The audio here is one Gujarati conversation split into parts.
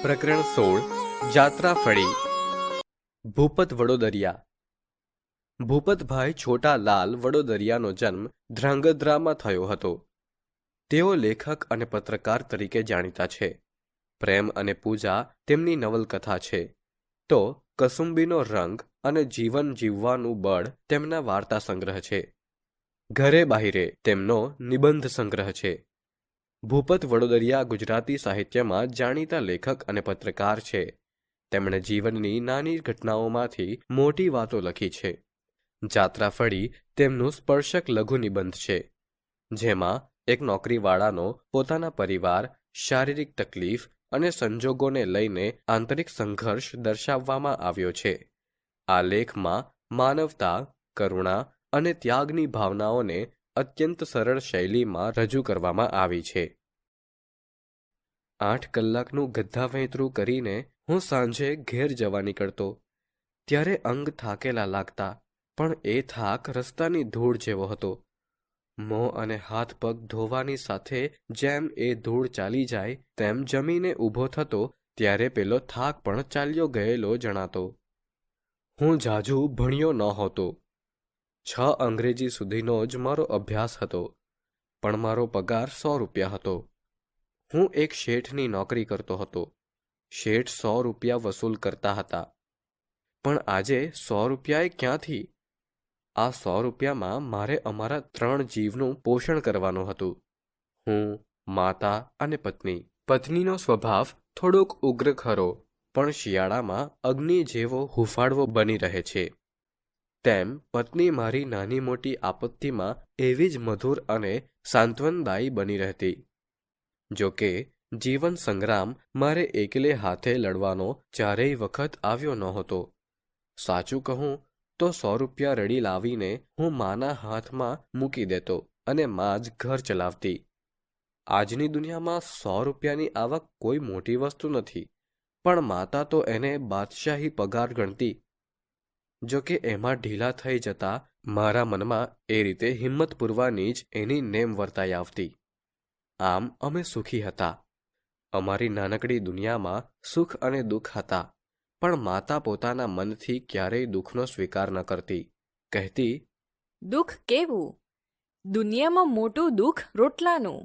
પ્રકરણ 16 જાત્રા ફળી. ભૂપત વડોદરિયા. ભૂપતભાઈ છોટાલાલ વડોદરિયાનો જન્મ ધ્રાંગધ્રામાં થયો હતો. તેઓ લેખક અને પત્રકાર તરીકે જાણીતા છે. પ્રેમ અને પૂજા તેમની નવલકથા છે, તો કસુંબીનો રંગ અને જીવન જીવવાનું બળ તેમના વાર્તા સંગ્રહ છે. ઘરે બાહિરે તેમનો નિબંધ સંગ્રહ છે. ભૂપત વડોદરિયા ગુજરાતી સાહિત્યમાં જાણીતા લેખક અને પત્રકાર છે. તેમણે જીવનની નાની ઘટનાઓમાંથી મોટી વાતો લખી છે. જાત્રા ફળી તેમનું સ્પર્શક લઘુ નિબંધ છે, જેમાં એક નોકરીવાળાનો પોતાના પરિવાર, શારીરિક તકલીફ અને સંજોગોને લઈને આંતરિક સંઘર્ષ દર્શાવવામાં આવ્યો છે. આ લેખમાં માનવતા, કરુણા અને ત્યાગની ભાવનાઓને અત્યંત સરળ શૈલીમાં રજૂ કરવામાં આવી છે. 8 કલાકનું ગધા વેંતરું કરીને હું સાંજે ઘેર જવા નીકળતો, ત્યારે અંગ થાકેલા લાગતા, પણ એ થાક રસ્તાની ધૂળ જેવો હતો. મોં અને હાથ પગ ધોવાની સાથે જેમ એ ધૂળ ચાલી જાય તેમ જમીને ઊભો થતો, ત્યારે પેલો થાક પણ ચાલ્યો ગયેલો જણાતો. હું ઝાઝું ભણ્યો નહોતો. 6 અંગ્રેજી સુધીનો જ મારો અભ્યાસ હતો, પણ મારો પગાર 100 રૂપિયા હતો. હું એક શેઠની નોકરી કરતો હતો. શેઠ 100 રૂપિયા વસૂલ કરતા હતા, પણ આજે 100 રૂપિયાએ ક્યાંથી? આ 100 રૂપિયામાં મારે અમારા 3 જીવનું પોષણ કરવાનું હતું: હું, માતા અને પત્ની. પત્નીનો સ્વભાવ થોડોક ઉગ્ર ખરો, પણ શિયાળામાં અગ્નિ જેવો હૂંફાળવો બની રહે છે. તેમ પત્ની મારી નાની મોટી આપત્તિમાં એવી જ મધુર અને સાંત્વનદાયી બની રહેતી. જો કે જીવન સંગ્રામ મારે એકલે હાથે લડવાનો ચારેય વખત આવ્યો નહોતો. સાચું કહું તો 100 રૂપિયા રડી લાવીને હું માના હાથમાં મૂકી દેતો અને મા જ ઘર ચલાવતી. આજની દુનિયામાં 100 રૂપિયાની આવક કોઈ મોટી વસ્તુ નથી, પણ માતા તો એને બાદશાહી પગાર ગણતી. જો કે એમાં ઢીલા થઈ જતા મારા મનમાં એ રીતે હિંમત પૂરવાની જ એની નેમ વર્તાઈ આવતી. આમ અમે સુખી હતા. અમારી નાનકડી દુનિયામાં સુખ અને દુઃખ હતા, પણ માતા પોતાના મનથી ક્યારેય દુઃખનો સ્વીકાર ન કરતી. કહેતી, દુઃખ કેવું? દુનિયામાં મોટું દુઃખ રોટલાનું,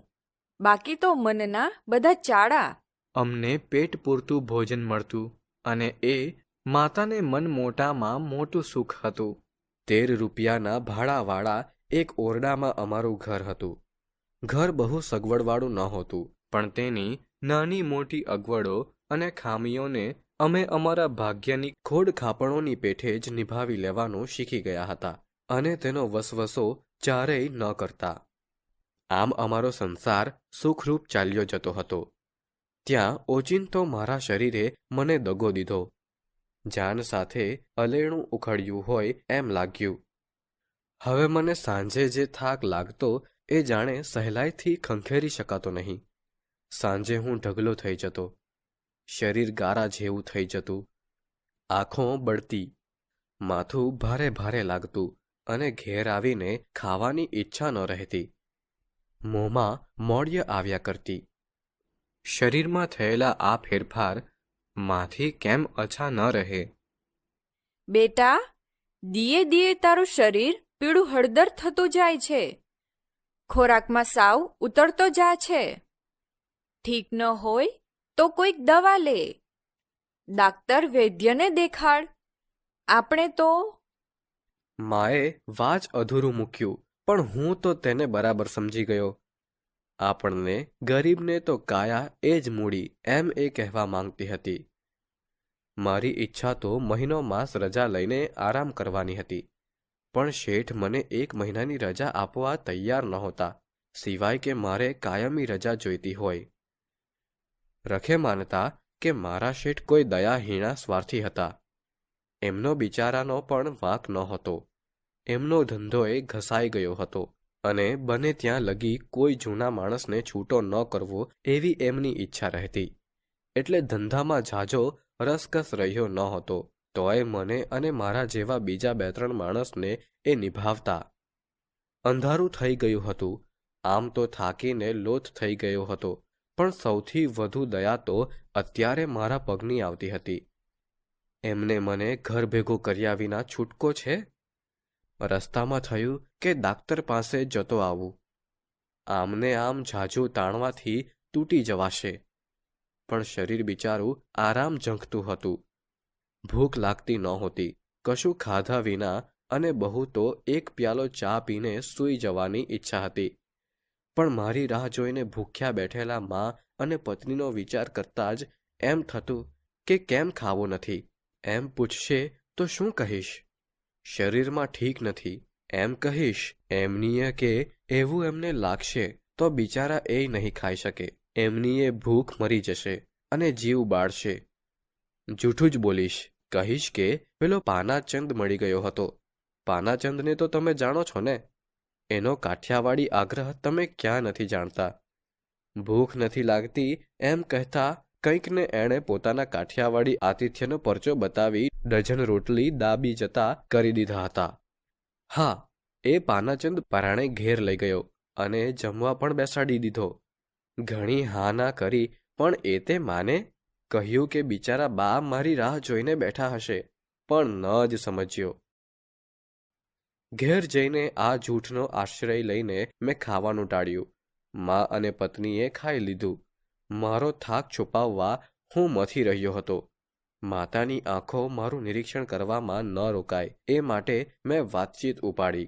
બાકી તો મનના બધા ચાડા. અમને પેટ પૂરતું ભોજન મળતું, અને એ માતાને મન મોટામાં મોટું સુખ હતું. 13 રૂપિયાના ભાડાવાળા એક ઓરડામાં અમારું ઘર હતું. ઘર બહુ સગવડવાળું નહોતું, પણ તેની નાની મોટી અગવડો અને ખામીઓને અમે અમારા ભાગ્યની ખોડ ખાપણોની પેઠે જ નિભાવી લેવાનું શીખી ગયા હતા, અને તેનો વસવસો ચારેય ન કરતા. આમ અમારો સંસાર સુખરૂપ ચાલ્યો જતો હતો. ત્યાં ઓચિંતો મારા શરીરે મને દગો દીધો. જાન સાથે અલેણું ઉખડ્યું હોય એમ લાગ્યું. હવે મને સાંજે જે થાક લાગતો એ જાણે સહેલાઈથી ખંખેરી શકાતો નહીં. સાંજે હું ઢગલો થઈ જતો. શરીર ગારા જેવું થઈ જતું. આંખો બળતી, માથું ભારે ભારે લાગતું, અને ઘેર આવીને ખાવાની ઈચ્છા ન રહેતી. મોંમાં મોળિય આવ્યા કરતી. શરીરમાં થયેલા આ ફેરફાર માંથી કેમ અછા ન રહે? બેટા, દિયે દિયે તારું શરીર પીળું હળદર થતું જાય છે. ખોરાકમાં સાવ ઉતરતો જા છે. ઠીક ન હોય તો કોઈક દવા લે. ડાક્ટર વૈદ્યને દેખાડ. આપણે તો... માએ વાચ અધૂરું મૂક્યું, પણ હું તો તેને બરાબર સમજી ગયો. આપણને ગરીબને તો કાયા એ જ મૂડી, એમ એ કહેવા માંગતી હતી. મારી ઈચ્છા તો મહિનો માસ રજા લઈને આરામ કરવાની હતી, પણ શેઠ મને 1 મહિનાની રજા આપવા તૈયાર નહોતા, સિવાય કે મારે કાયમી રજા જોઈતી હોય. રખે માનતા કે મારા શેઠ કોઈ દયાહીણા સ્વાર્થી હતા. એમનો બિચારાનો પણ વાંક નહોતો. એમનો ધંધોએ ઘસાઈ ગયો હતો, અને બને ત્યાં લગી કોઈ જૂના માણસને છૂટો ન કરવો એવી એમની ઈચ્છા રહેતી. એટલે ધંધામાં ઝાઝો રસકસ રહ્યો નહોતો, તોય મને અને મારા જેવા બીજા 2-3 માણસને એ નિભાવતા. અંધારું થઈ ગયું હતું. આમ તો થાકીને લોથ થઈ ગયો હતો, પણ સૌથી વધુ દયા તો અત્યારે મારા પગની આવતી હતી. એમને મને ઘર ભેગું કર્યા વિના છૂટકો છે? રસ્તામાં થયું કે ડાક્ટર પાસે જતો આવું. આમને આમ ઝાઝું તાણવાથી તૂટી જવાશે. પણ શરીર બિચારું આરામ ઝંખતું હતું. ભૂખ લાગતી નહોતી, કશું ખાધા વિના, અને બહુ તો એક પ્યાલો ચા પીને સૂઈ જવાની ઈચ્છા હતી. પણ મારી રાહ જોઈને ભૂખ્યા બેઠેલા મા અને પત્નીનો વિચાર કરતાં જ એમ થતું કે કેમ ખાવું નથી. એમ પૂછશે તો શું કહીશ? શરીરમાં ઠીક નથી એમ કહીશ. એમનીએ કે એવું એમને લાગશે તો બિચારા એ નહીં ખાઈ શકે. એમનીએ ભૂખ મરી જશે અને જીવ બાળશે. જૂઠું જ બોલીશ. કહીશ કે પેલો પાનાચંદ મળી ગયો હતો. પાનાચંદને તો તમે જાણો છો ને? એનો કાઠિયાવાડી આગ્રહ તમે ક્યાં નથી જાણતા. ભૂખ નથી લાગતી એમ કહેતા કંઈકને એણે પોતાના કાઠિયાવાડી આતિથ્યનો પરચો બતાવી ડઝન રોટલી દાબી જતા કરી દીધા હતા. હા, એ પાનાચંદ પરાણે ઘેર લઈ ગયો અને જમવા પણ બેસાડી દીધો. ઘણી હા ના કરી પણ એ તે માને. કહ્યું કે બિચારા બા મારી રાહ જોઈને બેઠા હશે, પણ ન જ સમજ્યો. ઘેર જઈને આ જૂઠનો આશ્રય લઈને મેં ખાવાનું ટાળ્યું. મા અને પત્નીએ ખાઈ લીધું. મારો થાક છુપાવવા હું મથી રહ્યો હતો. માતાની આંખો મારું નિરીક્ષણ કરવામાં ન રોકાય એ માટે મેં વાતચીત ઉપાડી.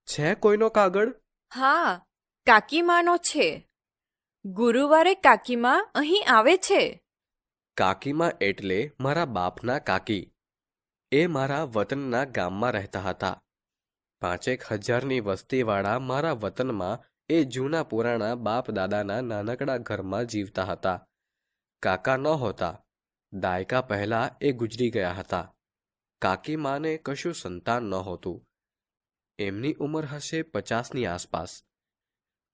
છે કોઈનો કાગળ? હા, કાકીમાનો છે. ગુરુવારે કાકીમા અહીં આવે છે. કાકીમાં એટલે મારા બાપના કાકી. એ મારા વતનના ગામમાં રહેતા હતા. 5,000ની વસ્તીવાળા મારા વતનમાં એ જૂના પુરાણા બાપ દાદાના નાનકડા ઘરમાં જીવતા હતા. કાકા નહોતા. દાયકા પહેલા એ ગુજરી ગયા હતા. કાકી માને કશું સંતાન નહોતું. એમની ઉંમર હશે 50ની આસપાસ.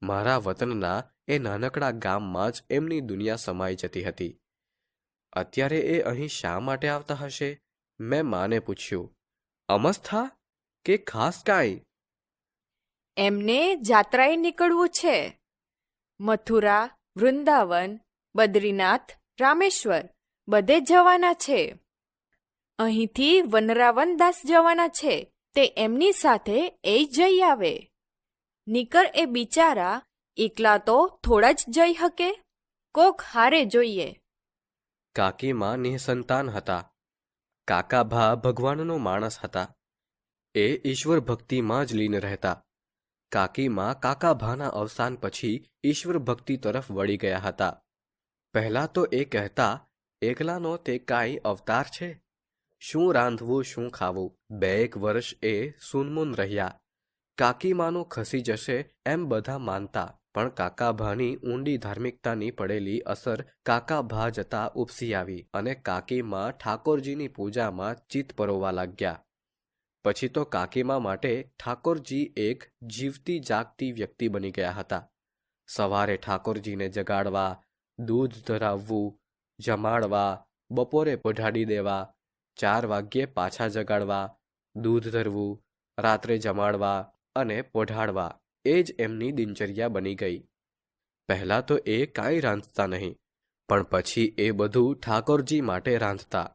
મારા વતનના એ નાનકડા ગામમાં જ એમની દુનિયા સમાઈ જતી હતી. અત્યારે એ અહીં શા માટે આવતા હશે? મેં માને પૂછ્યું. અમસ્થા કે ખાસ કાંઈ? એમને જાત્રાએ નીકળવું છે. મથુરા, વૃંદાવન, બદ્રીનાથ, રામેશ્વર બધે જવાના છે. અહીંથી વનરાવન દાસ જવાના છે. તે એમની સાથે એ જઈ આવે. નીકર એ બિચારા એકલા તો થોડા જ જઈ શકે. કોક હારે જોઈએ. કાકીમાં નિઃસંતાન હતા. કાકા ભા ભગવાનનો માણસ હતા. એ ઈશ્વર ભક્તિમાં જ લીન રહેતા. કાકીમાં કાકા ભાના અવસાન પછી ઈશ્વર ભક્તિ તરફ વળી ગયા હતા. પહેલાં તો એ કહેતા, એકલાનો તે કાંઈ અવતાર છે? શું રાંધવું શું ખાવું? 2 વર્ષ એ સૂનમૂન રહ્યા. કાકીમાનું ખસી જશે એમ બધા માનતા, પણ કાકાભાની ઊંડી ધાર્મિકતાની પડેલી અસર કાકાભા જતા ઉપસી આવી અને કાકીમાં ઠાકોરજીની પૂજામાં ચિત્ત પરોવા લાગ્યા. પછી તો કાકીમા માટે ઠાકોરજી એક જીવતી જાગતી વ્યક્તિ બની ગયા હતા. સવારે ઠાકોરજીને જગાડવા, દૂધ ધરાવવું, જમાડવા, બપોરે પઢાડી દેવા, 4 વાગ્યે પાછા જગાડવા, દૂધ ધરવું, રાત્રે જમાડવા અને પઢાડવા એ જ એમની દિનચર્યા બની ગઈ. પહેલાં તો એ કાંઈ રાંધતા નહીં, પણ પછી એ બધું ઠાકોરજી માટે રાંધતા.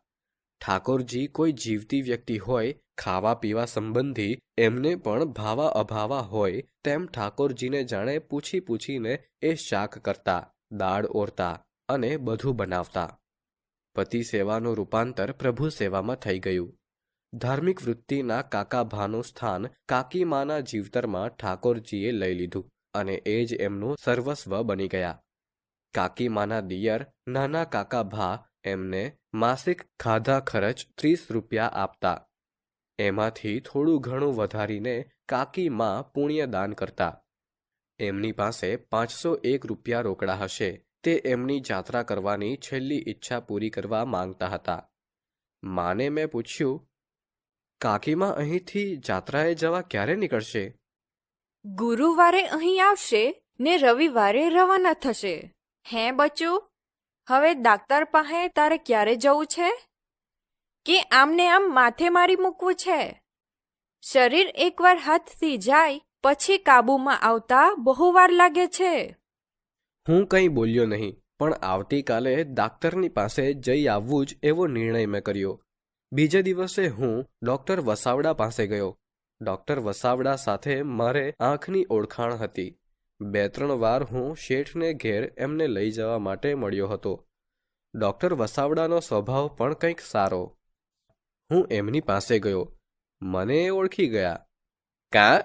ઠાકોરજી કોઈ જીવતી વ્યક્તિ હોય, ખાવા પીવા સંબંધી એમને પણ ભાવા અભાવા હોય તેમ ઠાકોરજીને જાણે પૂછી પૂછીને એ શાક કરતા, દાળ ઓરતા અને બધું બનાવતા. પતિ સેવાનું રૂપાંતર પ્રભુ સેવામાં થઈ ગયું. ધાર્મિક વૃત્તિના કાકાભાનું સ્થાન કાકીમાના જીવતરમાં ઠાકોરજીએ લઈ લીધું અને એ જ એમનું સર્વસ્વ બની ગયા. કાકીમાના દિયર નાના કાકાભા એમને માસિક ખાધા ખર્ચ 30 રૂપિયા આપતા. એમાંથી થોડું ઘણું વધારીને કાકીમા પુણ્યદાન કરતા. એમની પાસે 501 રૂપિયા રોકડા હશે. તે એમની જાત્રા કરવાની છેલ્લી ઈચ્છા પૂરી કરવા માંગતા હતા. માને મેં પૂછ્યું, કાકીમા અહીંથી જાત્રાએ જવા ક્યારે નીકળશે? ગુરુવારે અહીં આવશે ને રવિવારે રવાના થશે. હે બચ્ચું, હવે ડાક્ટર પાસે તારે ક્યારે જવું છે? કે આમને આમ માથે મારી મૂકવું છે? શરીર એકવાર હાથથી જાય પછી કાબુમાં આવતા બહુ વાર લાગે છે. હું કંઈ બોલ્યો નહીં, પણ આવતીકાલે ડાક્ટરની પાસે જઈ આવવું જ એવો નિર્ણય મેં કર્યો. બીજે દિવસે હું ડૉક્ટર વસાવડા પાસે ગયો. ડૉક્ટર વસાવડા સાથે મારે આંખની ઓળખાણ હતી. 2-3 વાર હું શેઠને ઘેર એમને લઈ જવા માટે મળ્યો હતો. ડૉક્ટર વસાવડાનો સ્વભાવ પણ કંઈક સારો. હું એમની પાસે ગયો. મને એ ઓળખી ગયા. કાં,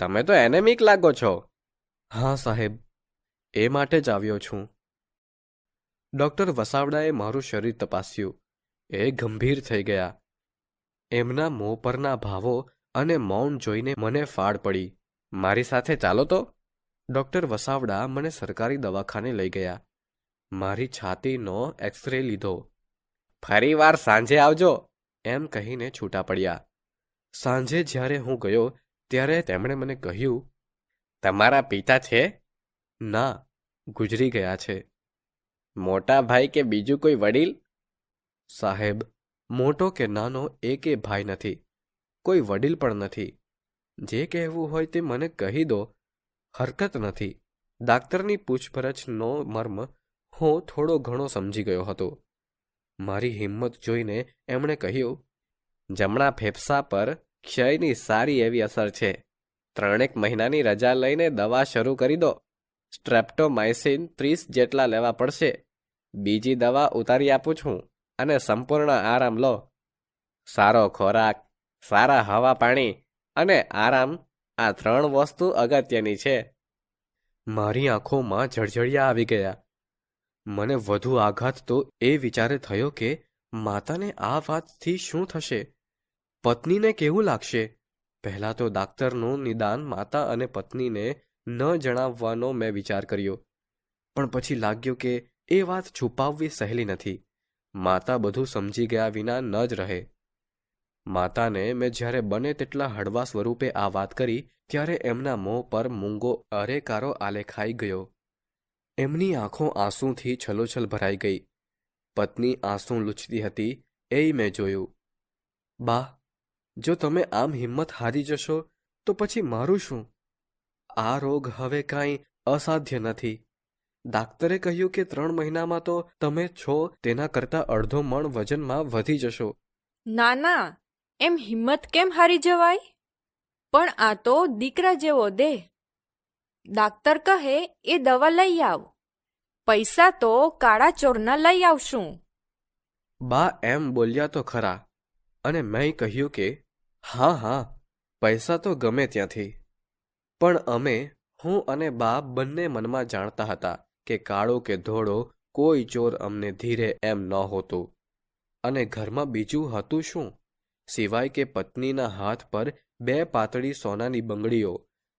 તમે તો એનેમિક લાગો છો. હા સાહેબ, એ માટે જ આવ્યો છું. ડૉક્ટર વસાવડાએ મારું શરીર તપાસ્યું. એ ગંભીર થઈ ગયા. એમના મોં પરના ભાવો અને મૌન જોઈને મને ફાડ પડી. મારી સાથે ચાલો તો. ડૉક્ટર વસાવડા મને સરકારી દવાખાને લઈ ગયા. મારી છાતીનો એક્સરે લીધો. ફરી વાર સાંજે આવજો એમ કહીને છૂટા પડ્યા. સાંજે જ્યારે હું ગયો ત્યારે તેમણે મને કહ્યું, તમારા પિતા છે? ના, ગુજરી ગયા છે. મોટા ભાઈ કે બીજું કોઈ વડીલ? સાહેબ, મોટો કે નાનો એકે ભાઈ નથી, કોઈ વડીલ પણ નથી. જે કહેવું હોય તે મને કહી દો, હરકત નથી. ડાક્ટરની પૂછપરછનો મર્મ હું થોડો ઘણો સમજી ગયો હતો. મારી હિંમત જોઈને એમણે કહ્યું, જમણા ફેફસા પર ક્ષયની સારી એવી અસર છે. 3 મહિનાની રજા લઈને દવા શરૂ કરી દો. સ્ટ્રેપ્ટોમાઇસિન 30 જેટલા લેવા પડશે. બીજી દવા ઉતારી આપું છું અને સંપૂર્ણ આરામ લો. સારો ખોરાક, સારા હવા પાણી અને આરામ, આ 3 વસ્તુ અગત્યની છે. મારી આંખોમાં જળજળિયા આવી ગયા. મને વધુ આઘાત તો એ વિચારે થયો કે માતાને આ વાતથી શું થશે? પત્નીને કેવું લાગશે? પહેલાં તો ડાક્ટરનું નિદાન માતા અને પત્નીને ન જણાવવાનો મેં વિચાર કર્યો, પણ પછી લાગ્યું કે એ વાત છુપાવવી સહેલી નથી. માતા બધું સમજી ગયા વિના ન જ રહે. માતાને મેં જ્યારે બને તેટલા હળવા સ્વરૂપે આ વાત કરી ત્યારે એમના મોં પર મૂંગો અરેકારો આલેખાઈ ગયો. એમની આંખો આંસુથી છલોછલ ભરાઈ ગઈ. પત્ની આંસુ લૂછતી હતી એ મેં જોયું. બા, જો તમે આમ હિંમત હારી જશો તો પછી મારું શું? આ રોગ હવે કાંઈ અસાધ્ય નથી. ડાક્ટરે કહ્યું કે 3 મહિનામાં તો તમે છો તેના કરતાં અડધો મણ વજનમાં વધી જશો. ના ના, એમ હિંમત કેમ હારી જવાય? પણ આ તો દીકરા જેવો દેહ. ડાક્ટર કહે એ દવા લઈ આવ. પૈસા તો કાળા ચોરના લઈ આવશું. બા એમ બોલ્યા તો ખરા, અને મેં કહ્યું કે હા હા, પૈસા તો ગમે ત્યાંથી. પણ હું અને બા બંને મનમાં જાણતા હતા કે કાળો કે ધોળો કોઈ ચોર અમને ધીરે એમ નહોતું. અને ઘરમાં બીજું હતું શું, સિવાય કે પત્નીના હાથ પર 2 પાતળી સોનાની બંગડીઓ,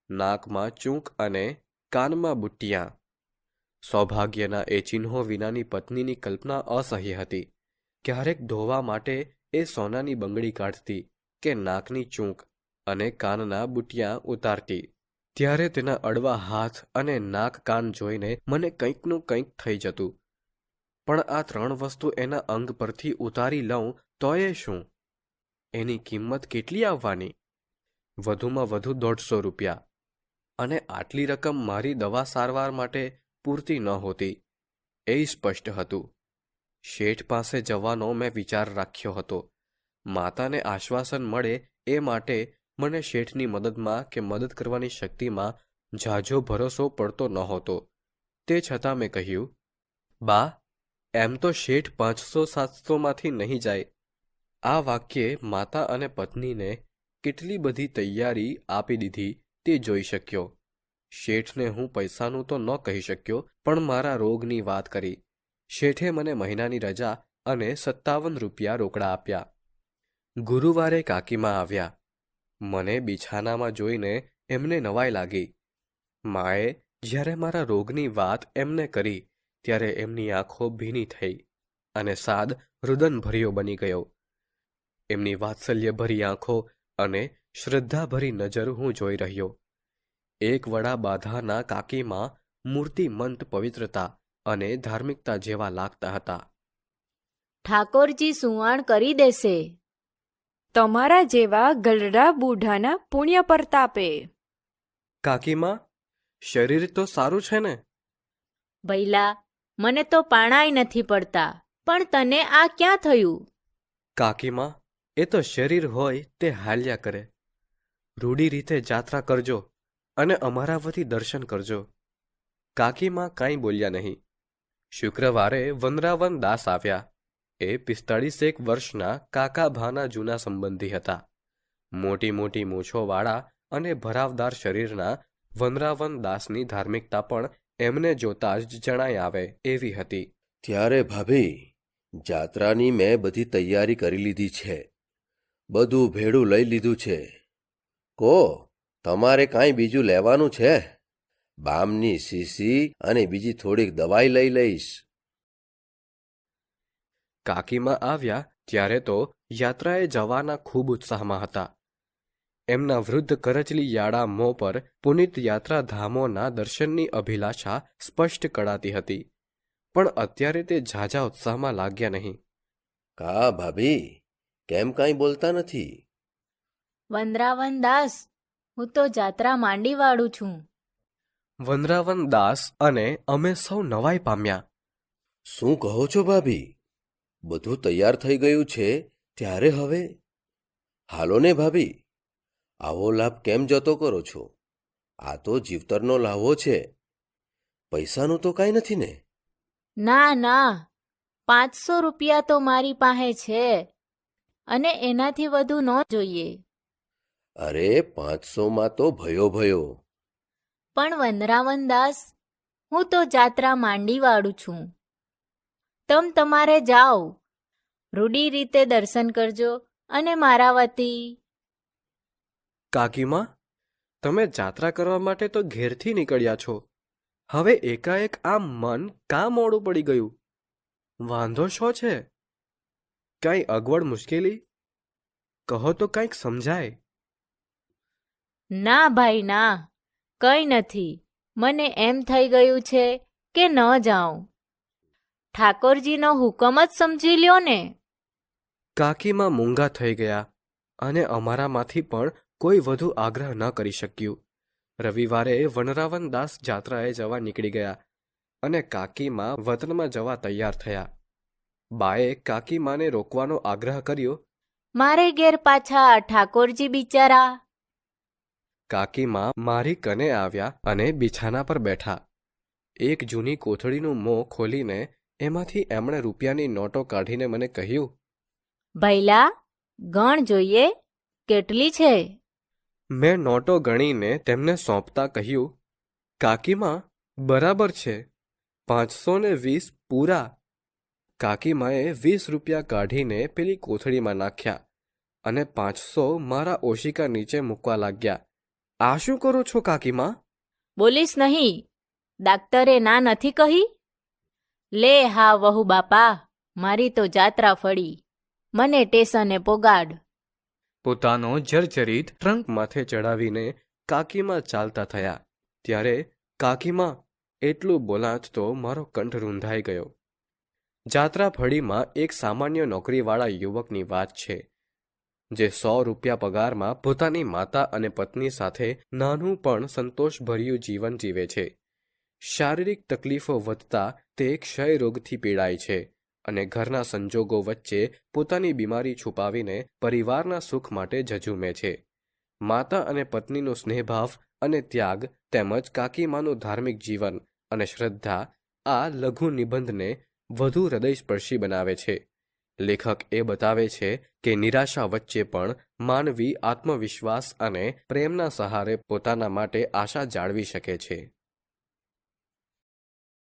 નાકમાં ચૂંક અને કાનમાં બુટ્ટિયા. સૌભાગ્યના એ ચિહ્નો વિનાની પત્નીની કલ્પના અસહ્ય હતી. ક્યારેક ધોવા માટે એ સોનાની બંગડી કાઢતી કે નાકની ચૂંક અને કાનના બુટિયા ઉતારતી, ત્યારે તેના અડવા હાથ અને નાક કાન જોઈને મને કંઈકનું કંઈક થઈ જતું. પણ આ 3 વસ્તુ એના અંગ પરથી ઉતારી લઉં તોય શું? એની કિંમત કેટલી આવવાની? વધુમાં વધુ 150 રૂપિયા. અને આટલી રકમ મારી દવા સારવાર માટે પૂરતી નહોતી એ સ્પષ્ટ હતું. શેઠ પાસે જવાનો મેં વિચાર રાખ્યો હતો. માતાને આશ્વાસન મળે એ માટે મને શેઠની મદદમાં કે મદદ કરવાની શક્તિમાં ઝાઝો ભરોસો પડતો નહોતો. તે છતાં મેં કહ્યું, બા, એમ તો શેઠ 500-700માંથી નહીં જાય. આ વાક્યે માતા અને પત્નીને કેટલી બધી તૈયારી આપી દીધી તે જોઈ શક્યો. શેઠને હું પૈસાનું તો ન કહી શક્યો, પણ મારા રોગની વાત કરી. શેઠે મને મહિનાની રજા અને 57 રૂપિયા રોકડા આપ્યા. ગુરુવારે કાકીમાં આવ્યા. મને બિછાનામાં જોઈને એમને નવાઈ લાગી. માએ જ્યારે મારા રોગની વાત એમને કરી ત્યારે એમની આંખો ભીની થઈ અને સાદ રુદનભર્યો બની ગયો. એમની વાત્સલ્યભરી આંખો અને શ્રદ્ધાભરી નજર હું જોઈ રહ્યો. એક વડા બાધાના કાકીમાં મૂર્તિમંત પવિત્રતા અને ધાર્મિકતા જેવા લાગતા હતા. ઠાકોરજી સુવાણ કરી દેશે. તમારા જેવા ગલડા બૂઢાના પુણ્ય પરતાપે. કાકીમાં, શરીર તો સારું છે ને? ભૈલા, મને તો પાણાય નથી પડતા, પણ તને આ ક્યાં થયું? કાકીમાં, એ તો શરીર હોય તે હાલ્યા કરે. રૂઢી રીતે જાત્રા કરજો અને અમારા વતી દર્શન કરજો. કાકીમાં કાંઈ બોલ્યા નહીં. શુક્રવારે વનરાવન દાસ આવ્યા. એ 45 વર્ષના કાકાભાના જૂના સંબંધી હતા. મોટી મોટી મૂછોવાળા અને ભરાવદાર શરીરના વનરાવન દાસની ધાર્મિકતા પણ એમને જોતા જ જણાઈ આવે એવી હતી. ત્યારે ભાભી, જાત્રાની મેં બધી તૈયારી કરી લીધી છે. બધું ભેળું લઈ લીધું છે. કો, તમારે કાંઈ બીજું લેવાનું છે? બામની શીશી અને બીજી થોડીક દવાઈ લઈ લઈશ. કાકીમાં આવ્યા ત્યારે તો યાત્રાએ જવાના ખૂબ ઉત્સાહમાં હતા. એમના વૃદ્ધ કરચલીયાળા મોં પર પુનિત યાત્રાધામોના દર્શનની અભિલાષા સ્પષ્ટ કળાતી હતી. પણ અત્યારે તે ઝાઝા ઉત્સાહમાં લાગ્યા નહીં. કા ભાભી, કેમ કાંઈ બોલતા નથી? વનરાવન દાસ, હું તો જાત્રા માંડી વાળું છું. વનરાવન દાસ અને અમે સૌ નવાઈ પામ્યા. શું કહો છો ભાભી? બધું તૈયાર થઈ ગયું છે ત્યારે હવે? હાલો ને ભાભી, આવો લાભ કેમ જતો કરો છો? આ તો જીવતરનો લાહવો છે. પૈસાનું તો કાંઈ નથી ને? ના ના, 500 રૂપિયા તો મારી પાસે છે, અને એનાથી વધુ ન જોઈએ. અરે 500માં તો ભયો. પણ વનરાવન દાસ, હું તો જાત્રા માંડી વાળું છું. તમારે જાઓ, રૂઢી રીતે દર્શન કરજો અને મારા વતી. કાકીમાં, તમે જાત્રા કરવા માટે તો ઘેરથી નીકળ્યા છો. હવે એકાએક આ મન કાં મોડું પડી ગયું? વાંધો શો છે? કાંઈ અગવડ મુશ્કેલી? કહો તો કાંઈક સમજાય. ના ભાઈ ના, કંઈ નથી. મને એમ થઈ ગયું છે કે ન જાઉં. ઠાકોરજીનો હુકમ જ સમજી લ્યો ને. કાકીમાં મૂંગા થઈ ગયા અને અમારામાંથી પણ કોઈ વધુ આગ્રહ ન કરી શક્યું. રવિવારે વનરાવન દાસ જાત્રાએ જવા નીકળી ગયા અને કાકીમાં વતનમાં જવા તૈયાર થયા. બાએ કાકીમાને રોકવાનો આગ્રહ કર્યો. મારે ઘેર પાછા ઠાકોરજી બિચારા. કાકીમાં મારી કને આવ્યા અને બિછાના પર બેઠા. એક જૂની કોથળીનું મોં ખોલીને એમાંથી એમણે રૂપિયાની નોટો કાઢીને મને કહ્યું. ભૈલા, ગણ જોઈએ, કેટલી છે? મેં નોટો ગણીને તેમને સોંપતા કહ્યું. કાકીમાં, બરાબર છે, 520 પૂરા. કાકીમાએ 20 રૂપિયા કાઢીને પેલી કોથળીમાં નાખ્યા અને 500 મારા ઓશિકા નીચે મૂકવા લાગ્યા. આ શું કરો છો કાકીમાં? બોલીશ નહીં? ડાક્ટરે ના નથી કહી? લે હા વહુ બાપા, મારી તો જાત્રા ફળી. મને ટેશને પોગાડ. પોતાનો જર્જરિત ટ્રંક માથે ચડાવીને કાકીમાં ચાલતા થયા. ત્યારે કાકીમાં એટલું બોલાત તો મારો કંઠ રૂંધાઈ ગયો. જાત્રા ફળીમાં એક સામાન્ય નોકરીવાળા યુવકની વાત છે, જે 100 રૂપિયા પગારમાં પોતાની માતા અને પત્ની સાથે નાનું પણ સંતોષભર્યું જીવન જીવે છે. શારીરિક તકલીફો વધતા તે ક્ષય રોગથી પીડાય છે અને ઘરના સંજોગો વચ્ચે પોતાની બીમારી છુપાવીને પરિવારના સુખ માટે ઝઝૂમે છે. માતા અને પત્નીનો સ્નેહભાવ અને ત્યાગ તેમજ કાકીમાનું ધાર્મિક જીવન અને શ્રદ્ધા આ લઘુ નિબંધને વધુ હૃદયસ્પર્શી બનાવે છે. લેખક એ બતાવે છે કે નિરાશા વચ્ચે પણ માનવી આત્મવિશ્વાસ અને પ્રેમના સહારે પોતાના માટે આશા જાળવી શકે છે.